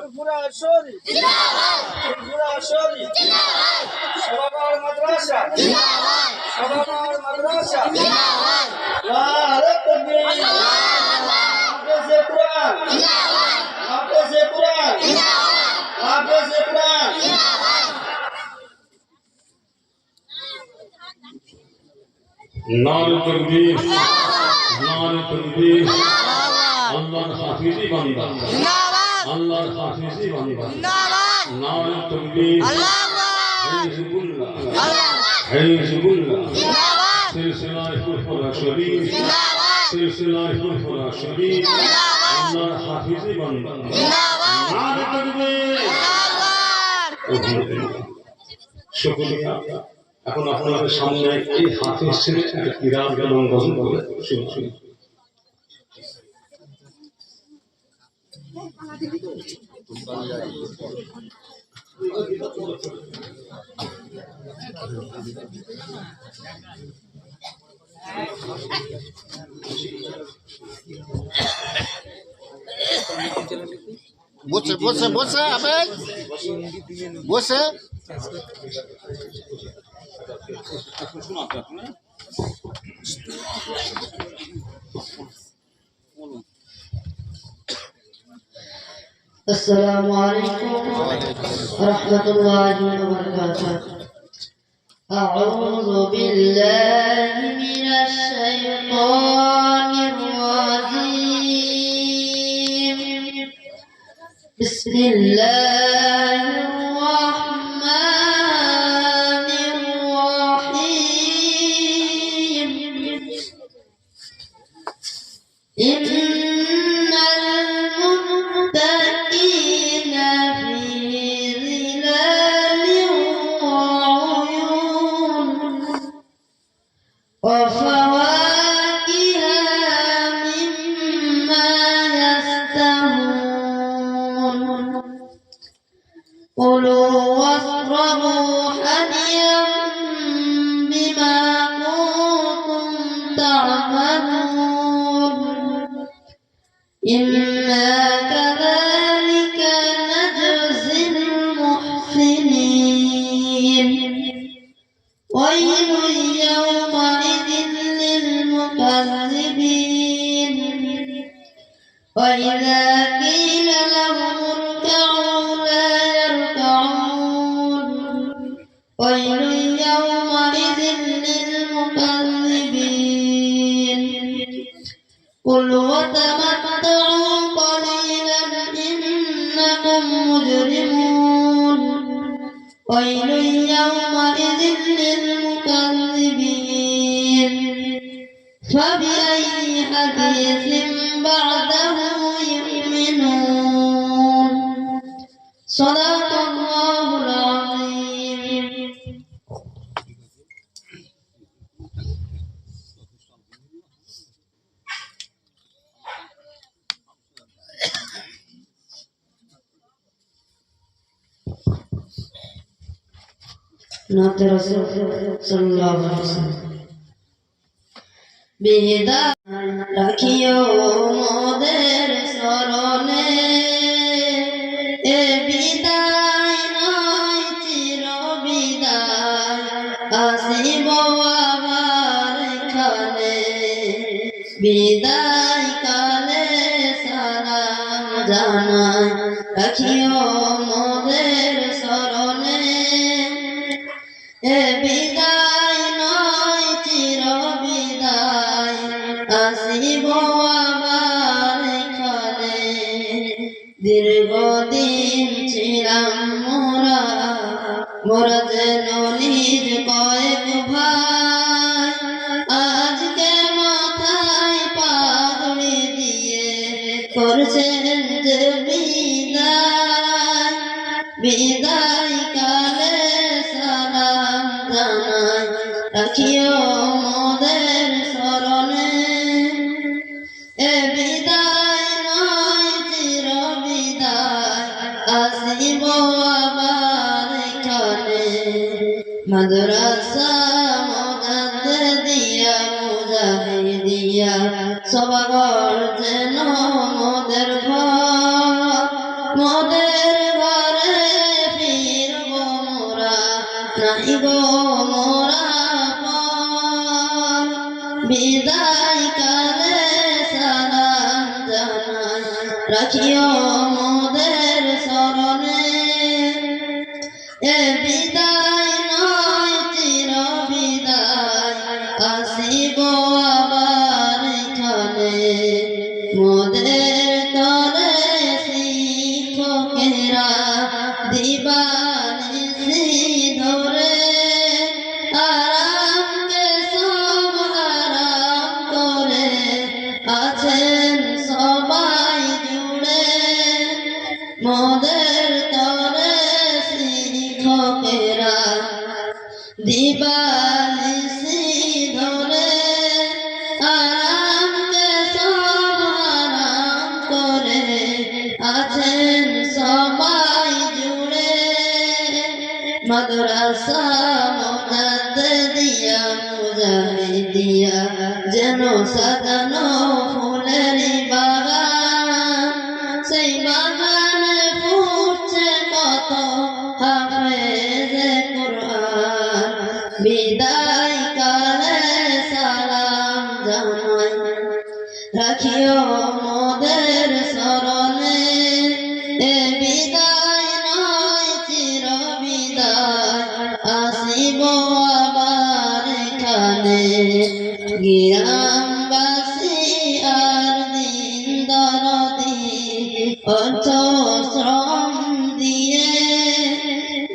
ফুরফুরা শরীফ জিন্দাবাদ, ফুরফুরা শরীফ জিন্দাবাদ, সবাবার মাদ্রাসা জিন্দাবাদ, সবাবার মাদ্রাসা জিন্দাবাদ, নারে তাকবীর আল্লাহু হাফেজে কুরআন জিন্দাবাদ, হাফেজে কুরআন জিন্দাবাদ, হাফেজে কুরআন জিন্দাবাদ। নারে তাকবীর, নারে তাকবীর, আল্লাহর হাফেজি বান্দা জিন্দাবাদ, আল্লাহর হাফেজি বান্দা জিন্দাবাদ, নারে তাকবীর, আল্লাহু আকবার, হিজবুল্লাহ, আল্লাহু হিজবুল্লাহ, জিন্দাবাদ, সিলসিলায়ে ফুরফুরা শরীফ, জিন্দাবাদ, সিলসিলায়ে ফুরফুরা শরীফ, জিন্দাবাদ, আল্লাহর হাফেজি বান্দা জিন্দাবাদ, নারে তাকবীর। আল্লাহু শুকরিয়া। এখন আপনাদের সামনে এই হাফেজ ছেলে একটা কিরাত এবং গজল বলে শুনুন। বসে বসে বসে আবেগ বসে السلام عليكم ورحمة الله وبركاته. أعوذ بالله من الشيطان الرجيم. بسم الله الرحمن الرحيم. إن المتقين في ظلال وعيون وفواكه مما يشتهون كلوا واشربوا هنيئا بما كنتم تعملون إنا كذلك نجزي المحسنين ويل يومئذ للمكذبين وإذا قيل لهم اركعوا لا يركعون ويل يومئذ للمكذبين كلوا وتمتعوا قليلا إنكم مجرمون ويل يومئذ للمكذبين فبأي حديث بعده يؤمنون صدق الله العظيم. নাতে রাসূল সাল্লাল্লাহু আলাইহি ওয়াসাল্লাম বিদায় রাখিও মোদের স্মরণে এ বিদায় নয় চির বিদায় আসিব আবার এখানে বিদায় কালে সালাম জানাই রাখিও মোদের স্মরণে এ বিদায় নয় চির বিদায় আসিব আবার এখানে দীর্ঘদিন ছিলাম মোরা যেন নিজ কয়েক ভাই আজকে মাথায় পাগড়ি দিয়ে করছেন যে বিদায় বিদায় কালে সালাম জানাই রাখিও মোদের স্মরণে এ বিদায় নয় চির বিদায় আসিব আবার এখানে মাদ্রাসা মুজাদ্দিদিয়া মুজাহিদিয়া সবার যেন মোদের ঘর মোদের ঘরে ফিরব মোরা নাই গো মোরা পর বিদায় কালে সালাম জানাই রাখিও মোদের স্মরণে এ বিদায় নয় চির বিদায় আসিব আবার এখানে মোদের তরে শিক্ষকেরা দিবানিশি ধরে আরামকে সব আরাম করে আছেন সবাই জুড়ে মোদের তরে শিক্ষকেরা দিবানিশি ধরে আরামকে সব আরাম করে আছেন সবাই জুড়ে মাদ্রাসা মুজাদ্দিদিয়া মুজাহিদিয়া যেন সাজানো ফুলের বাগান সেই বাগানে ফুটছে কত হাফেজে কুরআন বিদায় কালে সালাম জানাই রাখিও মোদের স্মরণে এ বিদায় নয় চির বিদায় আসিব আবার এখানে গ্রামবাসী আর দিন দরদি অর্থ শ্রম দিয়ে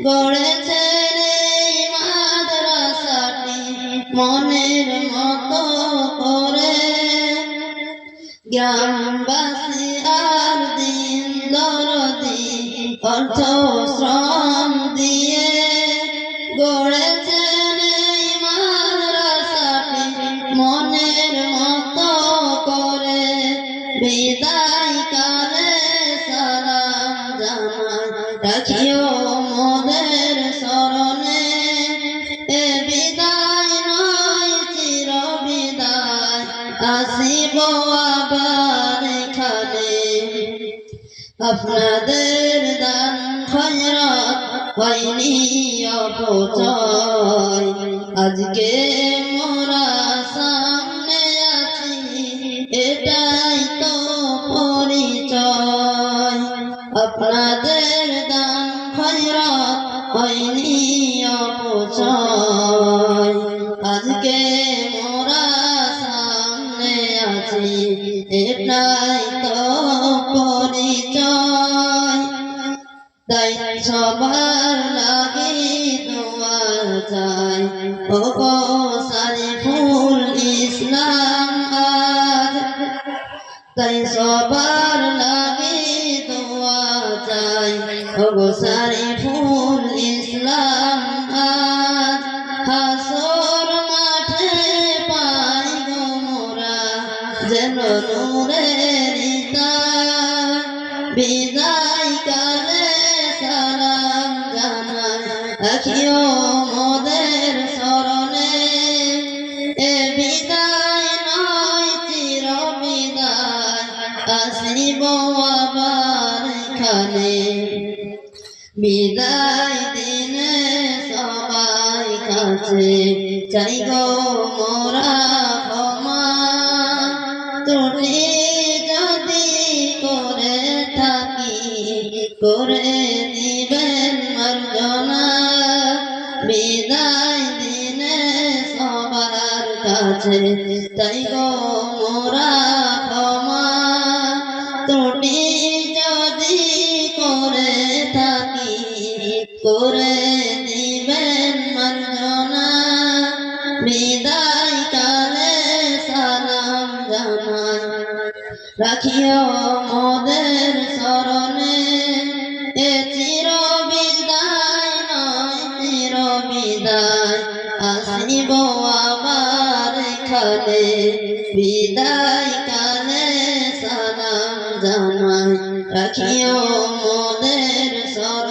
গড়েছেন এই মাদ্রাসাটি মনের মতো করে গ্রামবাসী আর দিন দরদি অর্থ শ্রম দিয়ে গড়েছেন এই মাদ্রাসাটি মনের মতো করে বিদায় কালে সালাম জানাই রাখিও মোদের স্মরণে এ বিদায় নয় চির বিদায় আসিব আবার এখানে আপনাদের দান খয়রাত হয়নি অপচয় আজকে মোরা সামনে আছি এটাই তো পরিচয় আপনাদের দান খয়রাত হয়নি অপচয় আজকে মোরা সামনে আছি এটাই তো পরিচয় তাই সবার লাগে দোয়া চাই ও গো সারিফুল ইসলাম আজ তাই সবার লাগে দোয়া চাই ও গো সারিফুল ইসলাম আজ হাসর মাঠে পাই গো মোরা যেন নূরের তাজ বিদায় কালে সালাম জানাই রাখিও মোদের স্মরণে এ বিদায় নয় চির বিদায় আসিব আবার এখানে বিদায় দিনে সবাই কাছে চাই গো মোরা ক্ষমা ত্রুটি যদি করে থাকি করে দিবেন মার্জনা বিদায় দিনে সবার কাছে তাই গো মোরা ক্ষমা ত্রুটি যদি করে থাকি করে দিবেন মার্জনা বিদায় কালে সালাম জানাই রাখিও মোদের স্মরণে এ চির বিদায় নয় চির বিদায় আসিব আবার এখানে বিদায় কালে সালাম জানাই রাখিও মোদের স্মরণে